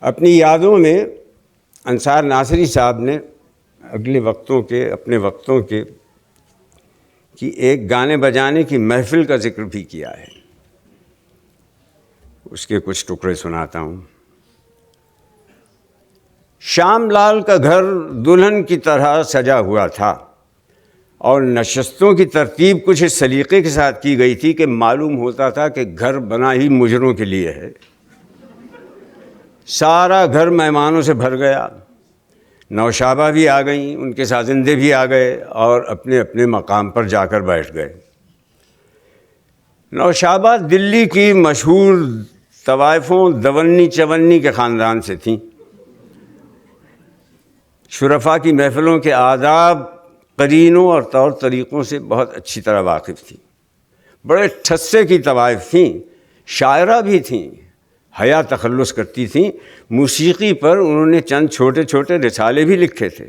اپنی یادوں میں انصار ناصری صاحب نے اپنے وقتوں کے کی ایک گانے بجانے کی محفل کا ذکر بھی کیا ہے. اس کے کچھ ٹکڑے سناتا ہوں. شام لال کا گھر دلہن کی طرح سجا ہوا تھا اور نشستوں کی ترتیب کچھ اس سلیقے کے ساتھ کی گئی تھی کہ معلوم ہوتا تھا کہ گھر بنا ہی مجرموں کے لیے ہے. سارا گھر مہمانوں سے بھر گیا. نوشابہ بھی آ گئیں، ان کے سازندے بھی آ گئے اور اپنے اپنے مقام پر جا کر بیٹھ گئے. نوشابہ دلی کی مشہور طوائفوں دونی چونی کے خاندان سے تھیں. شرفاء کی محفلوں کے آداب، قرینوں اور طور طریقوں سے بہت اچھی طرح واقف تھیں. بڑے ٹھسے کی طوائف تھیں، شاعرہ بھی تھیں، حیا تخلص کرتی تھیں. موسیقی پر انہوں نے چند چھوٹے چھوٹے رسالے بھی لکھے تھے.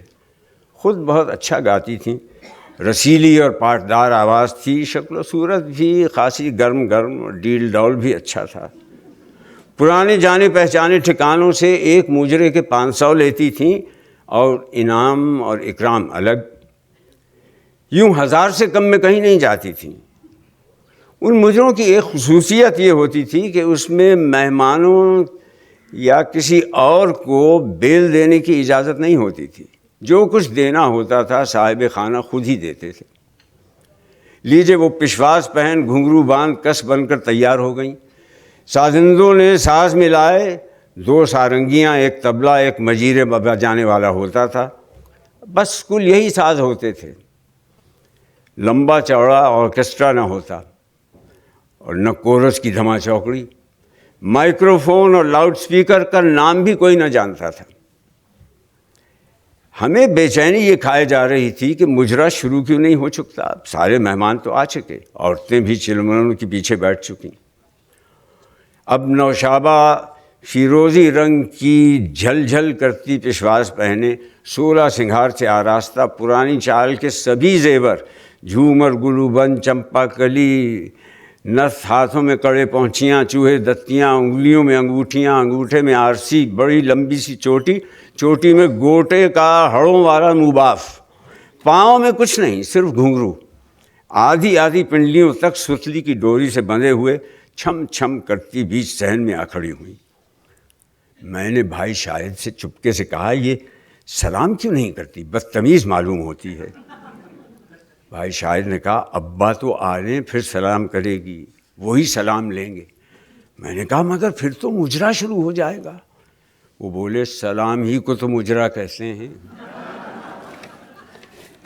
خود بہت اچھا گاتی تھیں، رسیلی اور پاٹدار آواز تھی. شکل و صورت بھی خاصی گرم اور ڈیل ڈول بھی اچھا تھا. پرانے جانے پہچانے ٹھکانوں سے ایک مجرے کے 500 لیتی تھیں اور انعام اور اکرام الگ. یوں 1000 سے کم میں کہیں نہیں جاتی تھیں. ان مجروں کی ایک خصوصیت یہ ہوتی تھی کہ اس میں مہمانوں یا کسی اور کو بیل دینے کی اجازت نہیں ہوتی تھی. جو کچھ دینا ہوتا تھا صاحب خانہ خود ہی دیتے تھے. لیجے وہ پشواس پہن گھنگرو باندھ کس بن کر تیار ہو گئیں. سازندوں نے ساز ملائے، 2 سارنگیاں، ایک طبلہ، ایک مجیرے بجانے والا ہوتا تھا. بس کل یہی ساز ہوتے تھے. لمبا چوڑا آرکیسٹرا نہ ہوتا اور نہ کورس کی دھما چوکڑی. مائکروفون اور لاؤڈ سپیکر کا نام بھی کوئی نہ جانتا تھا. ہمیں بے چینی یہ کھائے جا رہی تھی کہ مجرا شروع کیوں نہیں ہو چکتا. سارے مہمان تو آ چکے، عورتیں بھی چلمنوں کے پیچھے بیٹھ چکیں. اب نوشابہ فیروزی رنگ کی جھل جھل کرتی پشواس پہنے، 16 سنگھار سے آراستہ، پرانی چال کے سبھی زیور، جھومر، گلوبند، چمپا کلی، نتھ، ہاتھوں میں کڑے پہنچیاں، چوہے دستیاں، انگلیوں میں انگوٹھیاں، انگوٹھے میں آرسی، بڑی لمبی سی چوٹی، چوٹی میں گوٹے کا ہڑوں والا موباف، پاؤں میں کچھ نہیں، صرف گھنگرو، آدھی پنڈلیوں تک ستلی کی ڈوری سے بندھے ہوئے، چھم چھم کرتی بیچ صحن میں آ کھڑی ہوئی. میں نے بھائی شاہد سے چپکے سے کہا، یہ سلام کیوں نہیں کرتی؟ بدتمیز معلوم ہوتی ہے. بھائی شاہد نے کہا، ابا تو آ رہے ہیں، پھر سلام کرے گی، وہی سلام لیں گے. میں نے کہا، مگر پھر تو مجرا شروع ہو جائے گا. وہ بولے، سلام ہی کو تو مجرا کہتے ہیں.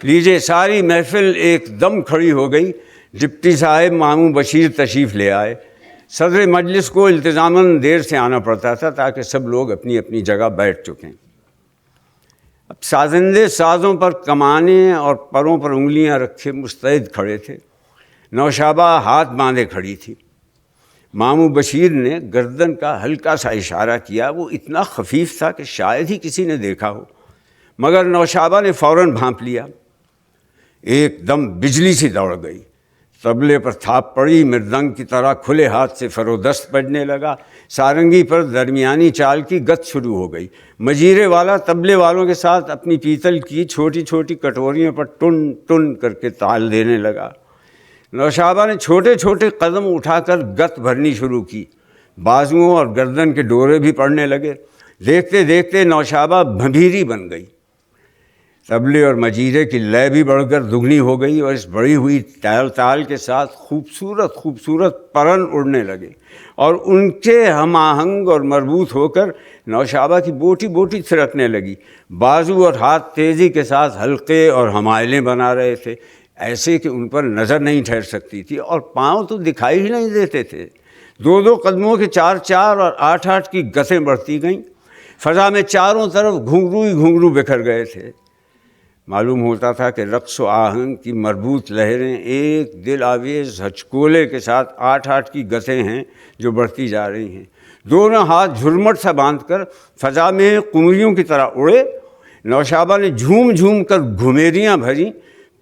لیجیے، ساری محفل ایک دم کھڑی ہو گئی. ڈپٹی صاحب ماموں بشیر تشریف لے آئے. صدر مجلس کو التزاماً دیر سے آنا پڑتا تھا تاکہ سب لوگ اپنی اپنی جگہ بیٹھ چکیں. اب سازندے سازوں پر کمانے اور پروں پر انگلیاں رکھے مستعد کھڑے تھے. نوشابہ ہاتھ باندھے کھڑی تھی. ماموں بشیر نے گردن کا ہلکا سا اشارہ کیا. وہ اتنا خفیف تھا کہ شاید ہی کسی نے دیکھا ہو، مگر نوشابہ نے فوراً بھانپ لیا. ایک دم بجلی سی دوڑ گئی. طبلے پر تھاپ پڑی، مردنگ کی طرح کھلے ہاتھ سے فرودست بجنے لگا. سارنگی پر درمیانی چال کی گت شروع ہو گئی. مجیرے والا طبلے والوں کے ساتھ اپنی پیتل کی چھوٹی چھوٹی کٹوریوں پر ٹن ٹن کر کے تال دینے لگا. نوشابہ نے چھوٹے چھوٹے قدم اٹھا کر گت بھرنی شروع کی. بازوؤں اور گردن کے ڈورے بھی پڑنے لگے. دیکھتے دیکھتے نوشابہ بھنبیری بن گئی. طبلے اور مجیرے کی لے بھی بڑھ کر دگنی ہو گئی اور اس بڑھی ہوئی تال کے ساتھ خوبصورت پرن اڑنے لگے اور ان کے ہم آہنگ اور مربوط ہو کر نوشابہ کی بوٹی بوٹی تھرکنے لگی. بازو اور ہاتھ تیزی کے ساتھ حلقے اور حمائلیں بنا رہے تھے، ایسے کہ ان پر نظر نہیں ٹھہر سکتی تھی، اور پاؤں تو دکھائی ہی نہیں دیتے تھے. 2 قدموں کے 4 اور 8 کی گتیں بڑھتی گئیں. فضا میں چاروں طرف گھنگرو ہی گھنگرو بکھر گئے تھے. معلوم ہوتا تھا کہ رقص و آہنگ کی مربوط لہریں ایک دل آویز ہچکولے کے ساتھ 8 کی گتیں ہیں جو بڑھتی جا رہی ہیں. دونوں ہاتھ جھرمٹ سا باندھ کر فضا میں قمریوں کی طرح اڑے. نوشابہ نے جھوم جھوم کر گھمیریاں بھریں.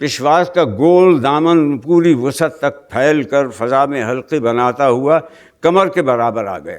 پشواس کا گول دامن پوری وسعت تک پھیل کر فضا میں حلقے بناتا ہوا کمر کے برابر آ گیا.